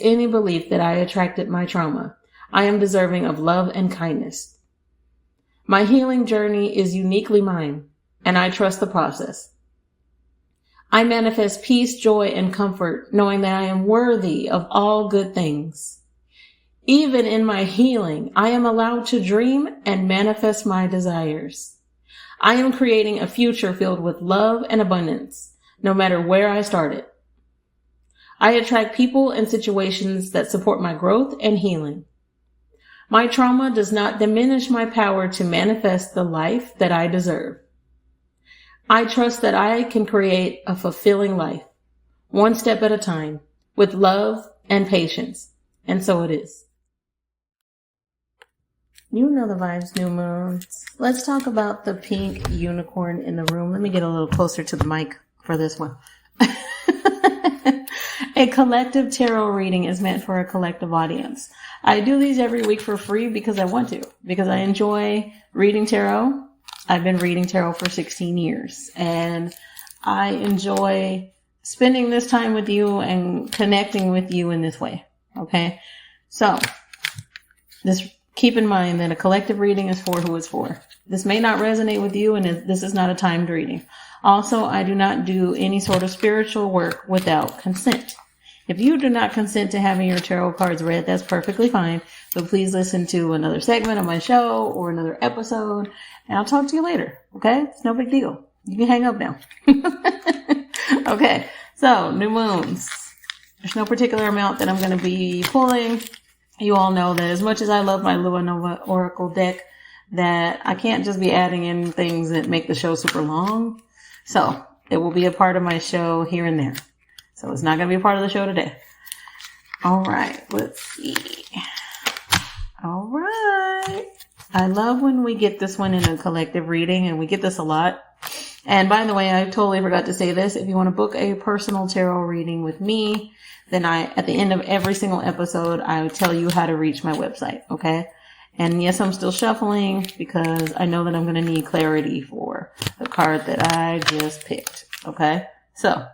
any belief that I attracted my trauma. I am deserving of love and kindness. My healing journey is uniquely mine, and I trust the process. I manifest peace, joy, and comfort, knowing that I am worthy of all good things. Even in my healing, I am allowed to dream and manifest my desires. I am creating a future filled with love and abundance, no matter where I started. I attract people and situations that support my growth and healing. My trauma does not diminish my power to manifest the life that I deserve. I trust that I can create a fulfilling life, one step at a time, with love and patience. And so it is. You know the vibes, new moons. Let's talk about the pink unicorn in the room. Let me get a little closer to the mic for this one. A collective tarot reading is meant for a collective audience. I do these every week for free because I want to, because I enjoy reading tarot. I've been reading tarot for 16 years and I enjoy spending this time with you and connecting with you in this way. Okay. So keep in mind that a collective reading is for who it's for. This may not resonate with you and this is not a timed reading. Also, I do not do any sort of spiritual work without consent. If you do not consent to having your tarot cards read, that's perfectly fine. But please listen to another segment of my show or another episode, and I'll talk to you later. Okay? It's no big deal. You can hang up now. Okay. So, new moons. There's no particular amount that I'm going to be pulling. You all know that as much as I love my Lua Nova Oracle deck, that I can't just be adding in things that make the show super long. So, it will be a part of my show here and there. So it's not going to be a part of the show today. All right. Let's see. All right. I love when we get this one in a collective reading, and we get this a lot. And by the way, I totally forgot to say this. If you want to book a personal tarot reading with me, then at the end of every single episode, I will tell you how to reach my website. Okay. And yes, I'm still shuffling because I know that I'm going to need clarity for the card that I just picked. Okay. So.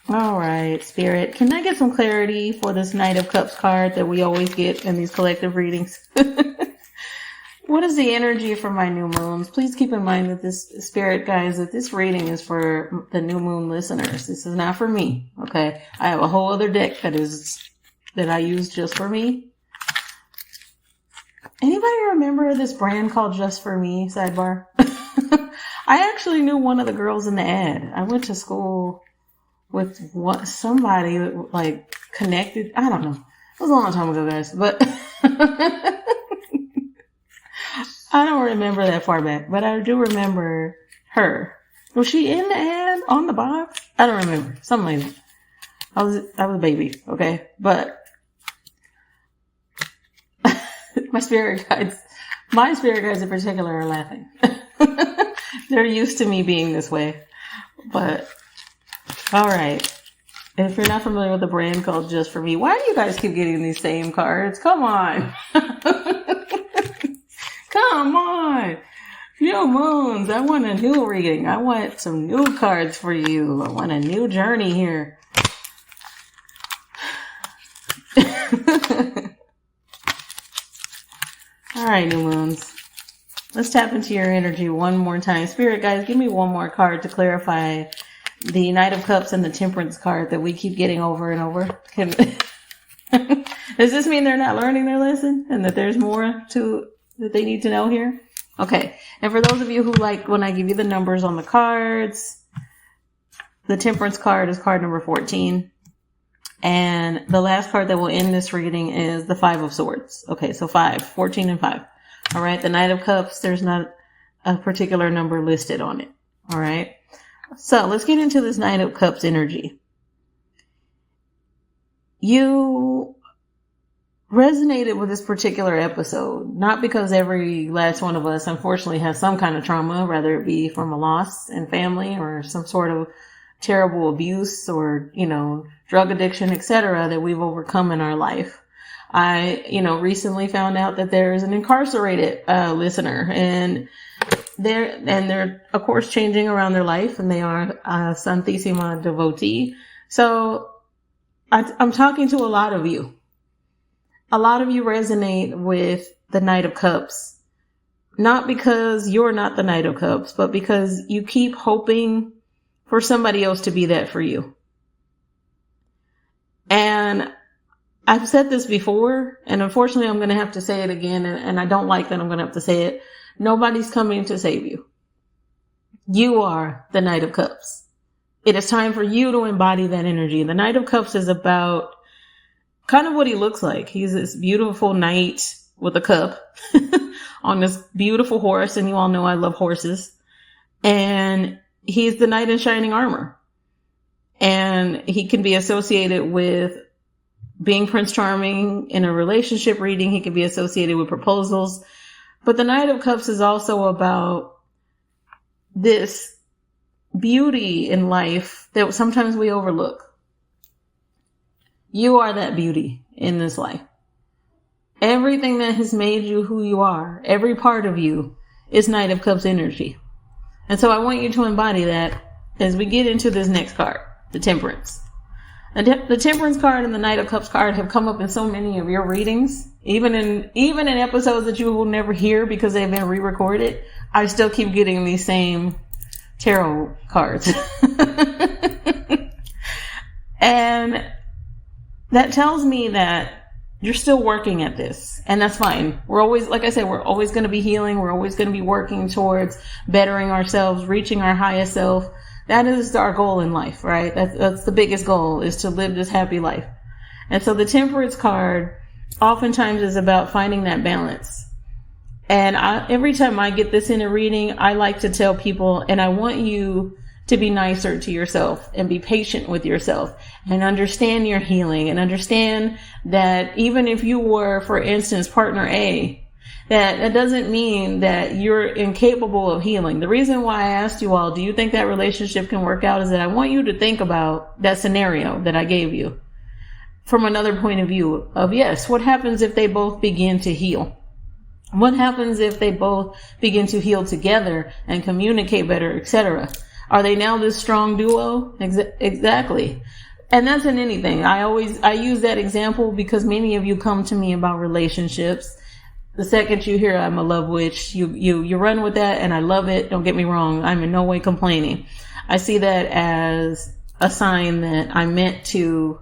All right, Spirit. Can I get some clarity for this Knight of Cups card that we always get in these collective readings? What is the energy for my new moons? Please keep in mind that this, Spirit guys, that this reading is for the new moon listeners. This is not for me, okay? I have a whole other deck that I use just for me. Anybody remember this brand called Just For Me, sidebar? I actually knew one of the girls in the ad. I went to school with somebody like connected. I don't know. It was a long time ago, guys, but I don't remember that far back, but I do remember her. Was she in the ad on the box? I don't remember. Something like that. I was a baby. Okay. But my spirit guides in particular are laughing. They're used to me being this way, but all right. If you're not familiar with a brand called Just For Me, why do you guys keep getting these same cards? Come on. Come on. New moons. I want a new reading. I want some new cards for you. I want a new journey here. All right, new moons. Let's tap into your energy one more time. Spirit guys, give me one more card to clarify the Knight of Cups and the Temperance card that we keep getting over and over. Does this mean they're not learning their lesson and that there's more that they need to know here? Okay. And for those of you who like when I give you the numbers on the cards, the Temperance card is card number 14. And the last card that will end this reading is the 5 of Swords. Okay. So 14 and 5. All right. The Knight of Cups, there's not a particular number listed on it. All right. So let's get into this Knight of Cups energy. You resonated with this particular episode, not because every last one of us unfortunately has some kind of trauma, whether it be from a loss in family or some sort of terrible abuse or, drug addiction, etc., that we've overcome in our life. I, recently found out that there's an incarcerated listener, and they're of course changing around their life, and they are a Santissima devotee. So I'm talking to a lot of you. A lot of you resonate with the Knight of Cups, not because you're not the Knight of Cups, but because you keep hoping for somebody else to be that for you. And I've said this before, and unfortunately I'm going to have to say it again, and I don't like that I'm going to have to say it. Nobody's coming to save you. You are the Knight of Cups. It is time for you to embody that energy. The Knight of Cups is about kind of what he looks like. He's this beautiful knight with a cup on this beautiful horse. And you all know I love horses. And he's the knight in shining armor. And he can be associated with being Prince Charming in a relationship reading. He can be associated with proposals. But the Knight of Cups is also about this beauty in life that sometimes we overlook. You are that beauty in this life. Everything that has made you who you are, every part of you, is Knight of Cups energy. And so I want you to embody that as we get into this next card, the Temperance. The Temperance card and the Knight of Cups card have come up in so many of your readings. Even in episodes that you will never hear because they've been re-recorded, I still keep getting these same tarot cards. And that tells me that you're still working at this, and that's fine. We're always, like I said, we're always going to be healing. We're always going to be working towards bettering ourselves, reaching our highest self. That is our goal in life, right? That's the biggest goal, is to live this happy life. And so the Temperance card oftentimes is about finding that balance. And every time I get this in a reading, I like to tell people, and I want you to be nicer to yourself and be patient with yourself and understand your healing and understand that even if you were, for instance, partner A, that doesn't mean that you're incapable of healing. The reason why I asked you all, do you think that relationship can work out, is that I want you to think about that scenario that I gave you from another point of view of, yes, what happens if they both begin to heal? What happens if they both begin to heal together and communicate better, etc.? Are they now this strong duo? Exactly. And that's in anything. I use that example because many of you come to me about relationships. The second you hear I'm a love witch, you run with that, and I love it. Don't get me wrong. I'm in no way complaining. I see that as a sign that I'm meant to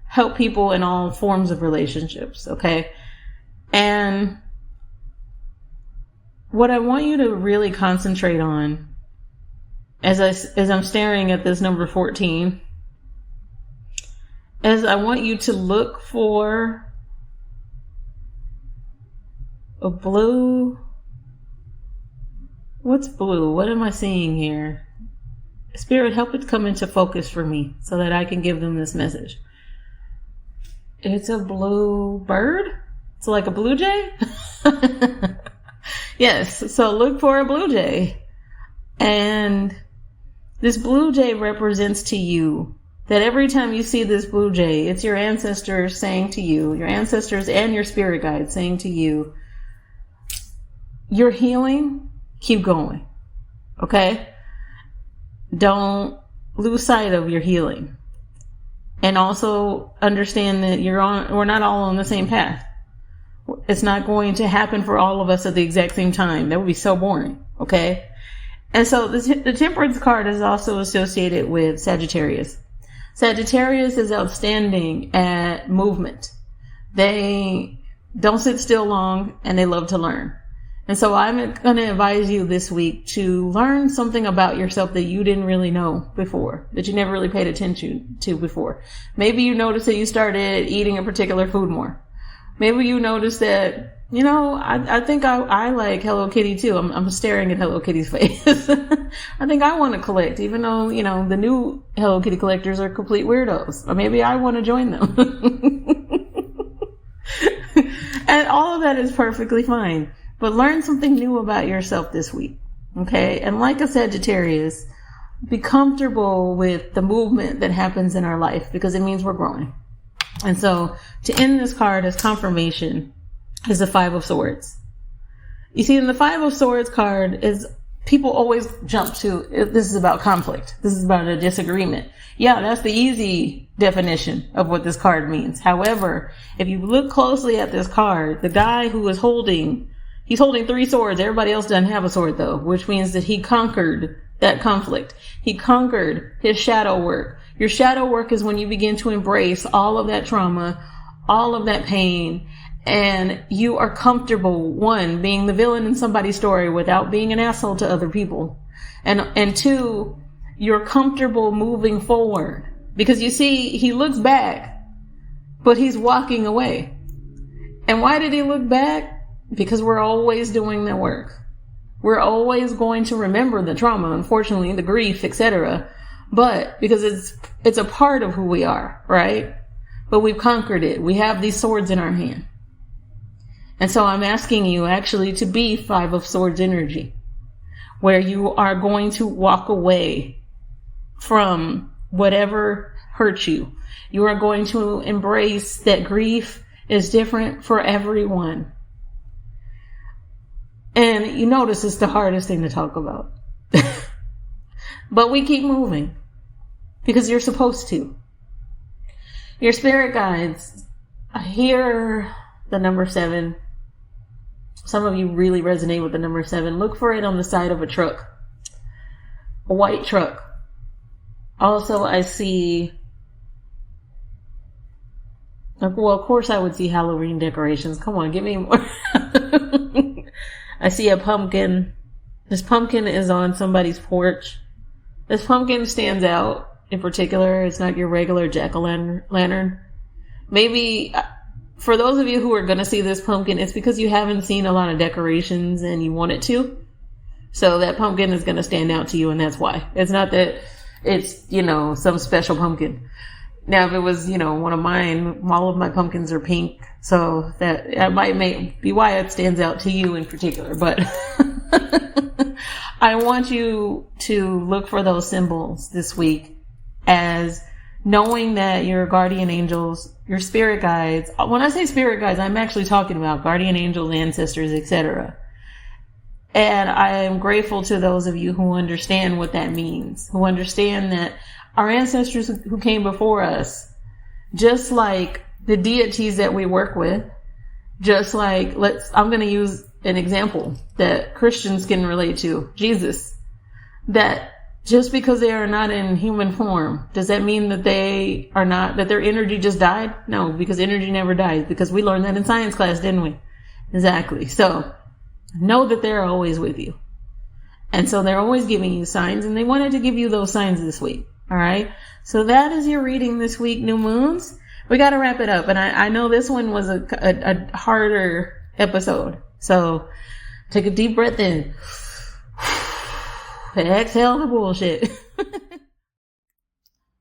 help people in all forms of relationships. Okay. And what I want you to really concentrate on as I'm staring at this number 14, is I want you to look for a blue. What's blue? What am I seeing here? Spirit, help it come into focus for me so that I can give them this message. It's a blue bird. It's like a blue jay. Yes. So look for a blue jay. And this blue jay represents to you that every time you see this blue jay, it's your ancestors saying to you, your ancestors and your spirit guides saying to you, you're healing, keep going. Okay? Don't lose sight of your healing. And also understand that we're not all on the same path. It's not going to happen for all of us at the exact same time. That would be so boring. Okay? And so the Temperance card is also associated with Sagittarius. Sagittarius is outstanding at movement. They don't sit still long, and they love to learn. And so I'm going to advise you this week to learn something about yourself that you didn't really know before, that you never really paid attention to before. Maybe you noticed that you started eating a particular food more. Maybe you noticed that, I think I like Hello Kitty too. I'm staring at Hello Kitty's face. I think I want to collect, even though, the new Hello Kitty collectors are complete weirdos. Or maybe I want to join them. And all of that is perfectly fine. But learn something new about yourself this week. Okay? And like a Sagittarius, be comfortable with the movement that happens in our life because it means we're growing. And so to end this card as confirmation is the Five of Swords. You see, in the Five of Swords card is people always jump to, this is about conflict. This is about a disagreement. Yeah, that's the easy definition of what this card means. However, if you look closely at this card, the guy who is he's holding 3 swords. Everybody else doesn't have a sword though, which means that he conquered that conflict. He conquered his shadow work. Your shadow work is when you begin to embrace all of that trauma, all of that pain, and you are comfortable, one, being the villain in somebody's story without being an asshole to other people. And two, you're comfortable moving forward. Because you see, he looks back, but he's walking away. And why did he look back? Because we're always doing the work. We're always going to remember the trauma, unfortunately, the grief, etc. But because it's a part of who we are, right? But we've conquered it. We have these swords in our hand. And so I'm asking you actually to be 5 of Swords energy, where you are going to walk away from whatever hurt you. You are going to embrace that grief is different for everyone. And you notice it's the hardest thing to talk about. But we keep moving because you're supposed to. Your spirit guides, I hear the number 7. Some of you really resonate with the number 7. Look for it on the side of a truck, a white truck. Also, I see, well, of course I would see Halloween decorations. Come on, give me more. I see a pumpkin. This pumpkin is on somebody's porch. This pumpkin stands out in particular. It's not your regular jack-o'-lantern. Maybe for those of you who are going to see this pumpkin, it's because you haven't seen a lot of decorations and you want it to. So that pumpkin is going to stand out to you, and that's why. It's not that it's, some special pumpkin. Now, if it was, one of mine, all of my pumpkins are pink. So that might be why it stands out to you in particular. But I want you to look for those symbols this week as knowing that your guardian angels, your spirit guides, when I say spirit guides, I'm actually talking about guardian angels, ancestors, etc. And I am grateful to those of you who understand what that means, who understand that our ancestors who came before us, just like the deities that we work with, just like, I'm going to use an example that Christians can relate to, Jesus, that just because they are not in human form, does that mean that that their energy just died? No, because energy never dies, because we learned that in science class, didn't we? Exactly. So know that they're always with you. And so they're always giving you signs, and they wanted to give you those signs this week. All right. So that is your reading this week, new moons. We got to wrap it up. And I know this one was a harder episode. So take a deep breath in. Exhale the bullshit.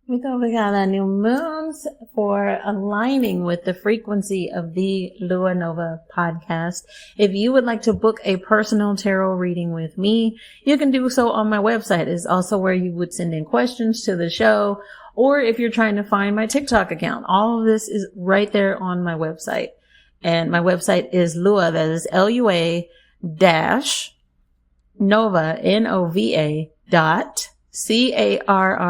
We got our new moons for aligning with the frequency of the Lua Nova podcast. If you would like to book a personal tarot reading with me, you can do so on my website. It's also where you would send in questions to the show, or if you're trying to find my TikTok account. All of this is right there on my website. And my website is Lua, that is LUA dash Nova, NOVA CARRD.co.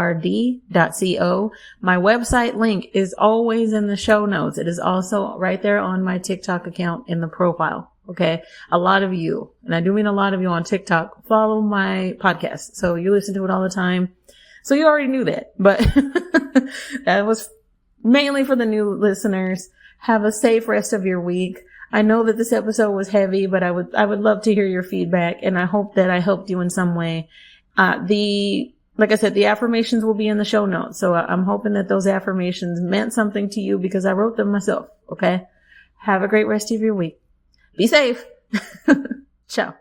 My website link is always in the show notes. It is also right there on my TikTok account in the profile. Okay. A lot of you, and I do mean a lot of you on TikTok, follow my podcast. So you listen to it all the time. So you already knew that, but that was mainly for the new listeners. Have a safe rest of your week. I know that this episode was heavy, but I would love to hear your feedback, and I hope that I helped you in some way. Like I said, the affirmations will be in the show notes. So I'm hoping that those affirmations meant something to you because I wrote them myself. Okay. Have a great rest of your week. Be safe. Ciao.